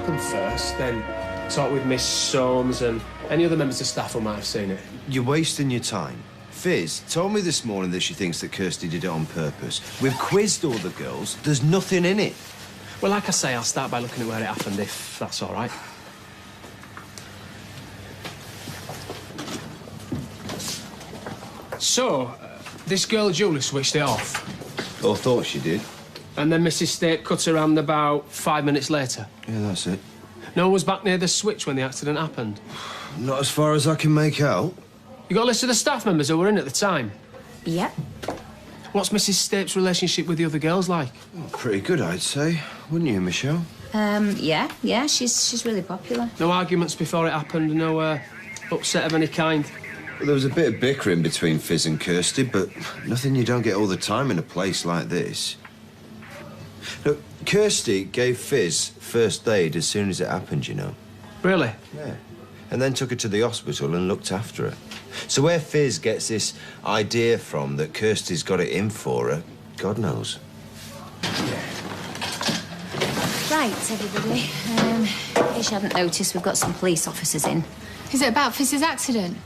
happened first, then talk with Miss Soames and any other members of staff who might have seen it. You're wasting your time. Fizz told me this morning that she thinks that Kirsty did it on purpose. We've quizzed all the girls. There's nothing in it. Well, like I say, I'll start by looking at where it happened, if that's all right. So, this girl Julie switched it off. Or thought she did. And then Mrs. State cut her hand about 5 minutes later. Yeah, that's it. No one was back near the switch when the accident happened. Not as far as I can make out. You got a list of the staff members who were in at the time? Yep. What's Mrs. Stape's relationship with the other girls like? Pretty good, I'd say. Wouldn't you, Michelle? Yeah, she's really popular. No arguments before it happened, no upset of any kind? Well, there was a bit of bickering between Fizz and Kirsty, but nothing you don't get all the time in a place like this. Look, Kirsty gave Fizz first aid as soon as it happened, you know. Really? Yeah. And then took her to the hospital and looked after her. So where Fizz gets this idea from that Kirsty's got it in for her, God knows. Right, everybody. In case you hadn't noticed, we've got some police officers in. Is it about Fizz's accident?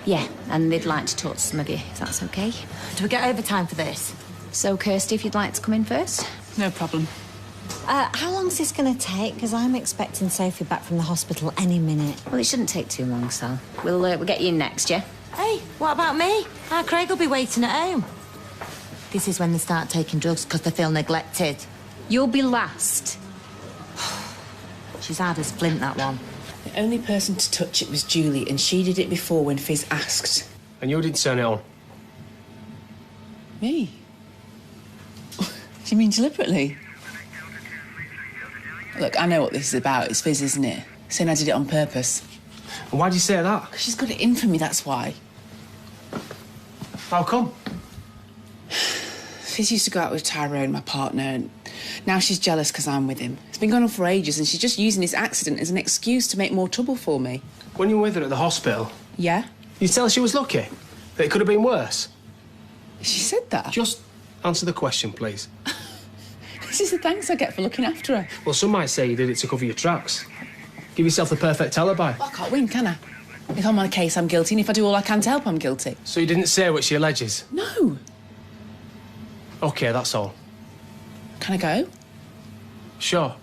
Yeah, and they'd like to talk to some of you, if that's OK. Do we get overtime for this? So, Kirsty, if you'd like to come in first. No problem. How long's this going to take? Because I'm expecting Sophie back from the hospital any minute. Well, it shouldn't take too long, Sal. We'll get you in next, yeah? Hey, what about me? Craig will be waiting at home. This is when they start taking drugs because they feel neglected. You'll be last. She's hard as flint, that one. The only person to touch it was Julie, and she did it before when Fizz asked. And you didn't turn it on? Me? Do you mean deliberately? Look, I know what this is about. It's Fizz, isn't it? Saying I did it on purpose. And why do you say that? 'Cause she's got it in for me, that's why. How come? Fizz used to go out with Tyrone, my partner, and now she's jealous because I'm with him. It's been going on for ages, and she's just using this accident as an excuse to make more trouble for me. When you were with her at the hospital, Yeah? you tell her she was lucky? That it could have been worse? She said that? Just answer the question, please. This is the thanks I get for looking after her. Well, some might say you did it to cover your tracks. Give yourself the perfect alibi. Well, I can't win, can I? If I'm on a case, I'm guilty, and if I do all I can to help, I'm guilty. So you didn't say what she alleges? No. OK, that's all. Can I go? Sure.